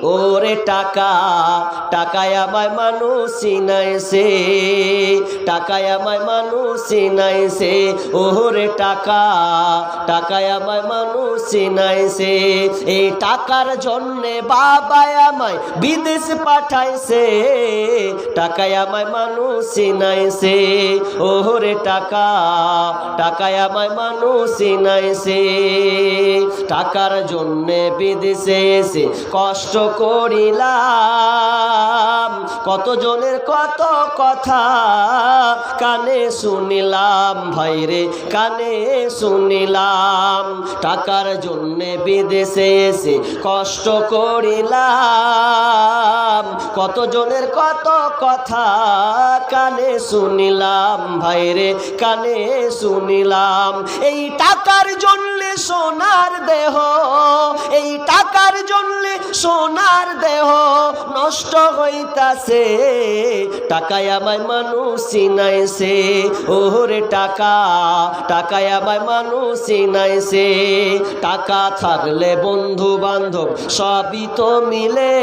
ওরে টাকা টাকায় আমায় মানুষ চিনাইছে, টাকায় আমায় মানুষ চিনাইছে, ওরে টাকা টাকায় আমায় মানুষ চিনাইছে। এই টাকার জন্যে বাবা আমায় বিদেশ পাঠাইছে, টাকায় আমায় মানুষ চিনাইছে, ওরে টাকা টাকায় আমায় মানুষ চিনাইছে। টাকার জন্যে বিদেশে এসে কষ্ট করিলাম, কতজনের কত কথা কানে শুনিলাম, ভাইরে কানে শুনিলাম। টাকার জন্যে বিদেশে এসে কষ্ট করিলাম, কতজনের কত কথা কানে শুনিলাম, ভাইরে কানে শুনিলাম। এই টাকার জন্যে সোনার দেহ, এই টাকার জন্যে সোনার দেহ নষ্ট হইতাছে, টাকায় আমায় মানুষ চিনাইছে, ওরে টাকা টাকায় আমায় মানুষ চিনাইছে। টাকা থাকলে বন্ধু বান্ধব সবই তো মিলে,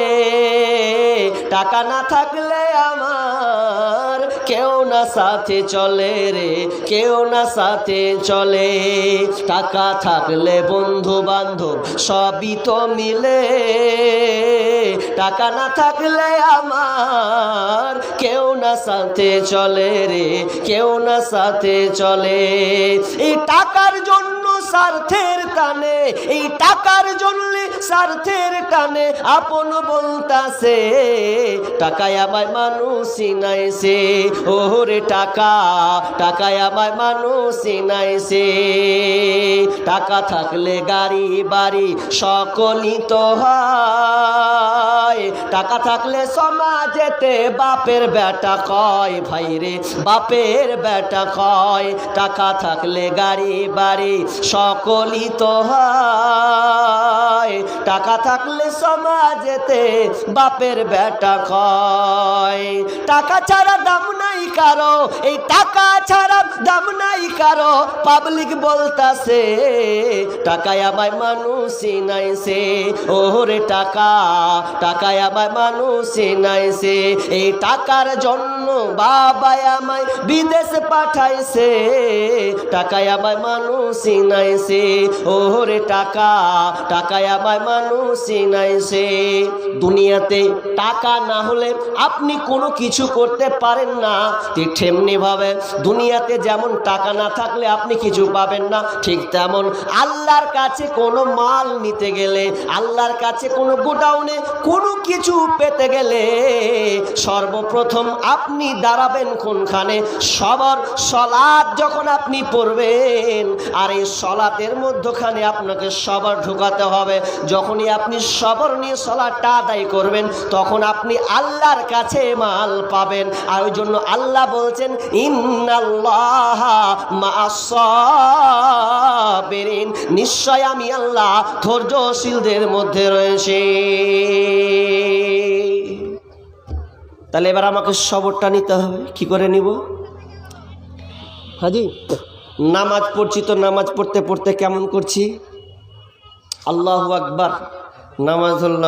টাকা না থাকলে আমার কেউ না সাথে চলে রে, কেউ না সাথে চলে। টাকা থাকলে বন্ধু বান্ধব সবই তো মিলে, টাকা না থাকলে আমার কেউ না সাথে চলে রে, কেউ না সাথে চলে। এই টাকার জন্য স্বার্থের টানে, এই টাকার জন্য স্বার্থের টানে আপন বলতাছে, টাকায় আমায় মানুষ চিনাইছে, ওরে টাকা টাকায় আমায় মানুষ চিনাইছে। টাকা থাকলে গাড়ি বাড়ি সকলই তো হয়, টাকা থাকলে সমাজেতে বাপের বেটা কয়, ভাইরে বাপের বেটা কয়। টাকা থাকলে গাড়ি বাড়ি সকলই তো হয়, টাকা থাকলে সমাজেতে বাপের বেটা কয়। টাকা ছাড়া দাম নাই কারো, এই টাকা ছাড়া দাম নাই কারো, পাবলিক বলতাছে, টাকায় আমায় মানুষ চিনাইছে, ওরে টাকা টাকায় আমায় মানুষ চিনাইছে। এই টাকার জন্য বাবা আমায় বিদেশ পাঠাইছে, টাকায় আমায় মানুষ চিনাইছে, ওরে টাকা টাকায় আমায় মানুষ চিনাইছে। দুনিয়াতে টাকা না হলে আপনি কোনো কিছু করতে পারেন না, ঠিক তেমনি ভাবে দুনিয়াতে যেমন টাকা না থাকলে আপনি কিছু পাবেন না, ঠিক তেমন আল্লাহর কাছে কোনো মাল নিতে গেলে, আল্লাহর কাছে কোনো গোডাউনে কোনো কিছু পেতে গেলে সর্বপ্রথম আপনি দাঁড়াবেন কোনখানে? সবর সলাত যখন আপনি পড়বেন, আর এই সলাতের মধ্যখানে আপনাকে সবর ঢুকাতে হবে। যখনই আপনি সবর নিয়ে সলাতটা আদায় করবেন, তখন আপনি আল্লাহর কাছে মাল পাবেন। আর ওই জন্য আল্লাহ বলছেন, ইন্নাল্লাহা মা'আস সাবিরিন, নিশ্চয় আমি আল্লাহ ধৈর্যশীলদের মধ্যে রয়েছে। তাহলে এবার আমাকে সবরটা নিতে হবে। কি করে নিব হাজি? নামাজ পড়ছি তো নামাজ পড়তে পড়তে কেমন করছি? আল্লাহু আকবার, নামাজ ধরলাম।